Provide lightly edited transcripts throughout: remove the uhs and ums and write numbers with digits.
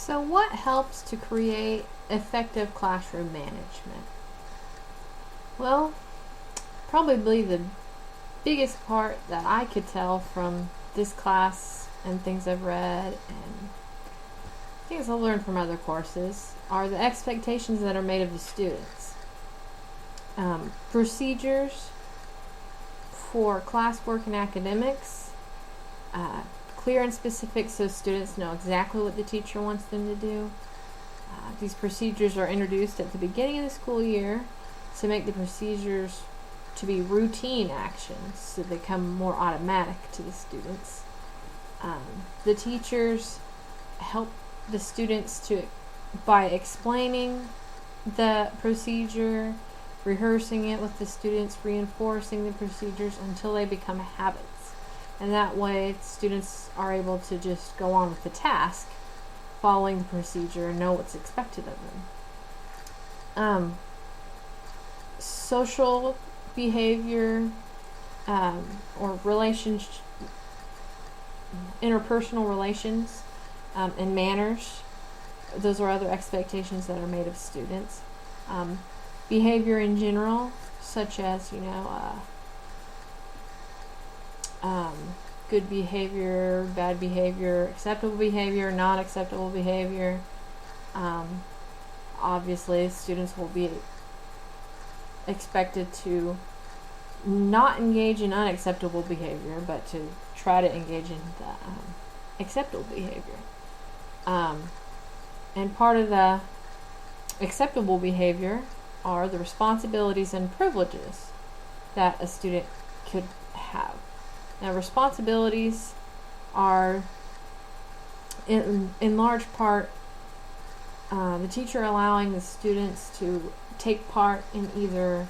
So what helps to create effective classroom management? Well, probably the biggest part that I could tell from this class and things I've read and things I've learned from other courses are the expectations that are made of the students. Procedures for classwork and academics, clear and specific so students know exactly what the teacher wants them to do. These procedures are introduced at the beginning of the school year to make the procedures to be routine actions so they become more automatic to the students. The teachers help the students by explaining the procedure, rehearsing it with the students, reinforcing the procedures until they become habits. And that way students are able to just go on with the task, following the procedure and know what's expected of them. Social behavior or interpersonal relations and manners, those are other expectations that are made of students. Behavior in general, such as good behavior, bad behavior, acceptable behavior, not acceptable behavior. Obviously, students will be expected to not engage in unacceptable behavior, but to try to engage in the acceptable behavior. And part of the acceptable behavior are the responsibilities and privileges that a student could have. Now, responsibilities are in large part the teacher allowing the students to take part in either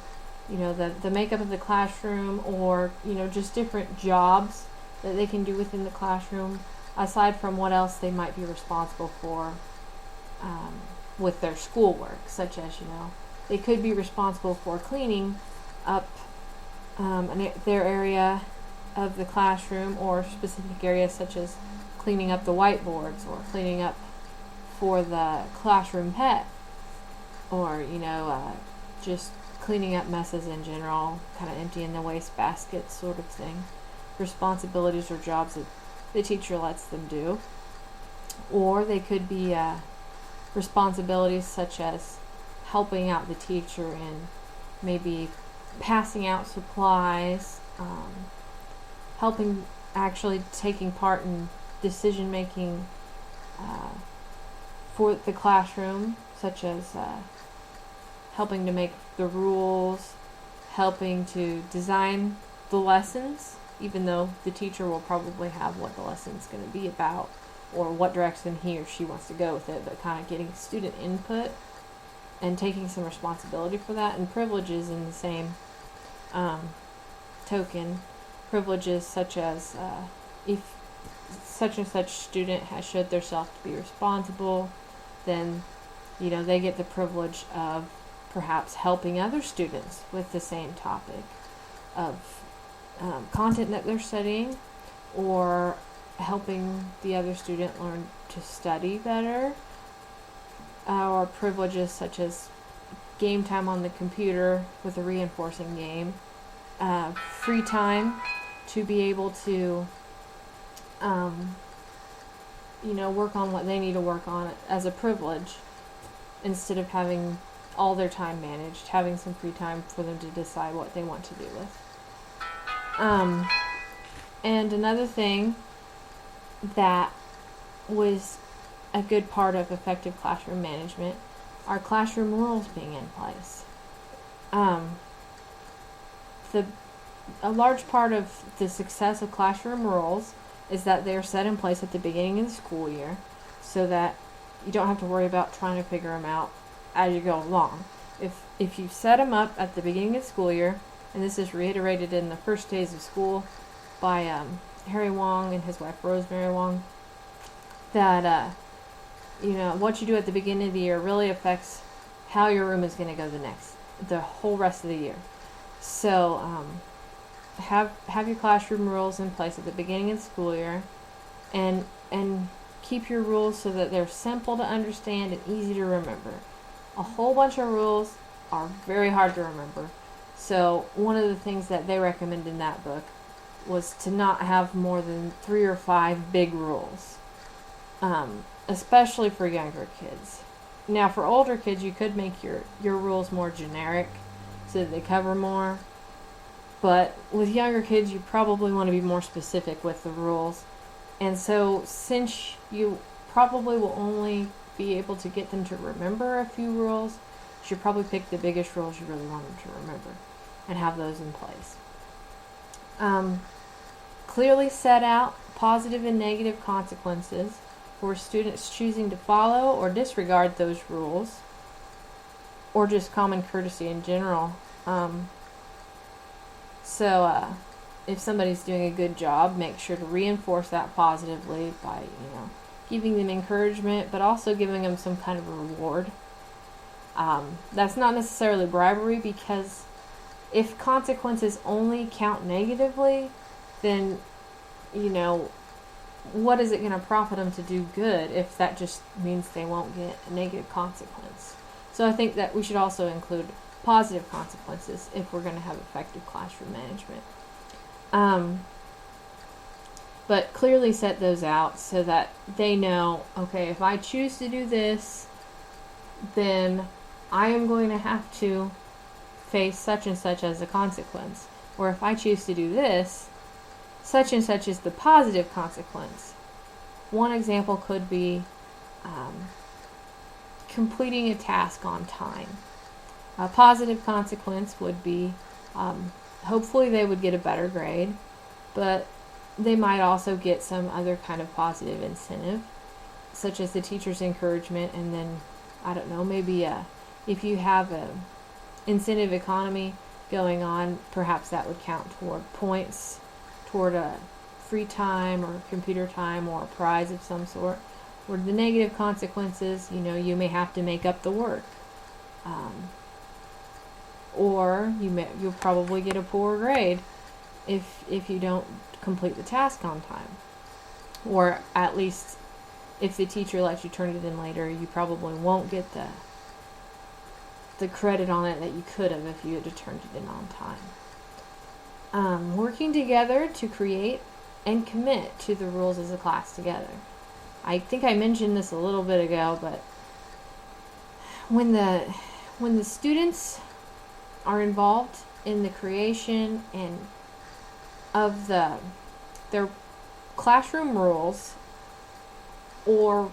the makeup of the classroom or just different jobs that they can do within the classroom aside from what else they might be responsible for with their schoolwork, such as they could be responsible for cleaning up their area of the classroom or specific areas such as cleaning up the whiteboards or cleaning up for the classroom pet or just cleaning up messes in general, kind of emptying the waste basket sort of thing. Responsibilities or jobs that the teacher lets them do. Or they could be responsibilities such as helping out the teacher in maybe passing out supplies, actually taking part in decision making for the classroom, such as helping to make the rules, helping to design the lessons, even though the teacher will probably have what the lesson's going to be about or what direction he or she wants to go with it, but kind of getting student input and taking some responsibility for that. And privileges in the same token, privileges such as if such and such student has showed themselves to be responsible, then they get the privilege of perhaps helping other students with the same topic of content that they're studying, or helping the other student learn to study better, or privileges such as game time on the computer with a reinforcing game, free time to be able to work on what they need to work on as a privilege instead of having all their time managed, having some free time for them to decide what they want to do with. And another thing that was a good part of effective classroom management are classroom rules being in place. A large part of the success of classroom rules is that they are set in place at the beginning of the school year so that you don't have to worry about trying to figure them out as you go along. If you set them up at the beginning of the school year, and this is reiterated in the first days of school by Harry Wong and his wife Rosemary Wong, that what you do at the beginning of the year really affects how your room is going to go the whole rest of the year. So have your classroom rules in place at the beginning of the school year, and keep your rules so that they're simple to understand and easy to remember. A whole bunch of rules are very hard to remember. So one of the things that they recommend in that book was to not have more than 3 or 5 big rules, especially for younger kids. Now, for older kids, you could make your rules more generic so that they cover more. But with younger kids, you probably want to be more specific with the rules. And so, since you probably will only be able to get them to remember a few rules, you should probably pick the biggest rules you really want them to remember and have those in place. Clearly set out positive and negative consequences for students choosing to follow or disregard those rules, or just common courtesy in general. So if somebody's doing a good job, make sure to reinforce that positively by, giving them encouragement, but also giving them some kind of a reward. That's not necessarily bribery, because if consequences only count negatively, then, what is it going to profit them to do good if that just means they won't get a negative consequence? So I think that we should also include positive consequences if we're going to have effective classroom management. But clearly set those out so that they know, okay, if I choose to do this, then I am going to have to face such and such as a consequence. Or if I choose to do this, such and such is the positive consequence. One example could be completing a task on time. A positive consequence would be hopefully they would get a better grade, but they might also get some other kind of positive incentive, such as the teacher's encouragement, and then, I don't know, maybe if you have a incentive economy going on, perhaps that would count toward points, toward a free time or computer time or a prize of some sort. Or the negative consequences, you may have to make up the work. Or you'll probably get a poor grade if you don't complete the task on time. Or at least if the teacher lets you turn it in later, you probably won't get the credit on it that you could have if you had turned it in on time. Working together to create and commit to the rules as a class together. I think I mentioned this a little bit ago, but when the students are involved in the creation and of their classroom rules, or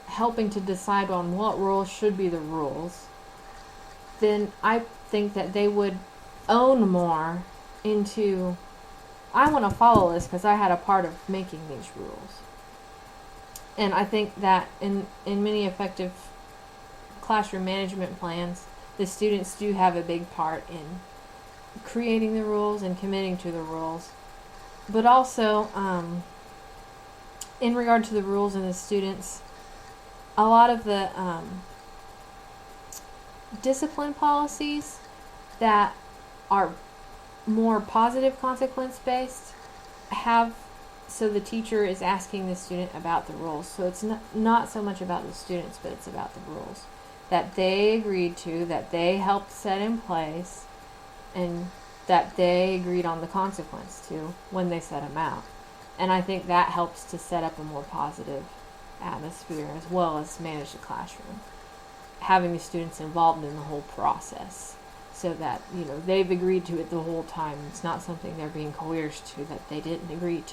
helping to decide on what rules should be the rules, then I think that they would own more into, I want to follow this because I had a part of making these rules. And I think that in many effective classroom management plans, the students do have a big part in creating the rules and committing to the rules. But also, in regard to the rules and the students, a lot of the discipline policies that are more positive consequence based have, so the teacher is asking the student about the rules. So it's not so much about the students, but it's about the rules that they agreed to, that they helped set in place, and that they agreed on the consequence to when they set them out. And I think that helps to set up a more positive atmosphere as well as manage the classroom. Having the students involved in the whole process so that, they've agreed to it the whole time. It's not something they're being coerced to that they didn't agree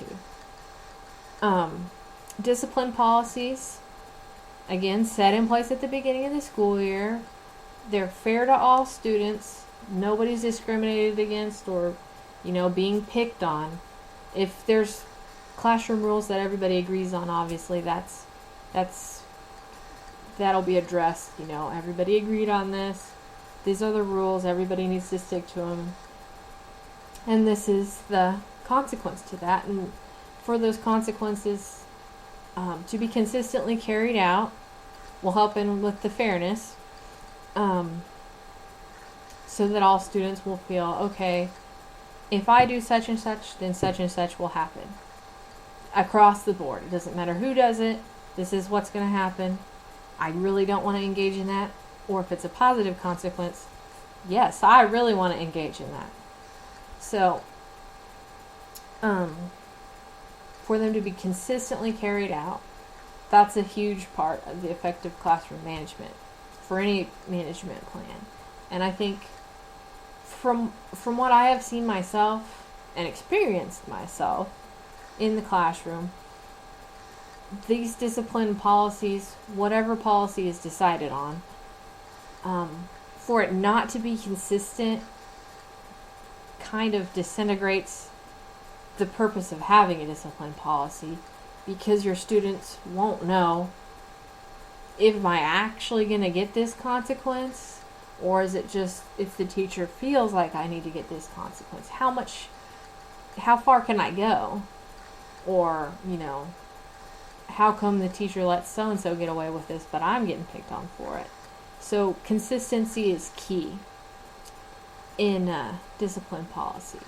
to. Discipline policies, again, set in place at the beginning of the school year. They're fair to all students. Nobody's discriminated against or, being picked on. If there's classroom rules that everybody agrees on, obviously that'll be addressed. Everybody agreed on this. These are the rules. Everybody needs to stick to them. And this is the consequence to that. And for those consequences to be consistently carried out will help in with the fairness, so that all students will feel, okay, if I do such and such, then such and such will happen. Across the board. It doesn't matter who does it. this is what's going to happen. I really don't want to engage in that. Or if it's a positive consequence, yes, I really want to engage in that. So, for them to be consistently carried out, that's a huge part of the effective classroom management for any management plan. And I think from what I have seen myself and experienced myself in the classroom, these discipline policies, whatever policy is decided on, for it not to be consistent kind of disintegrates the purpose of having a discipline policy, because your students won't know, am I actually going to get this consequence, or is it just if the teacher feels like I need to get this consequence? How far can I go? Or, how come the teacher lets so-and-so get away with this, but I'm getting picked on for it? So consistency is key in discipline policy.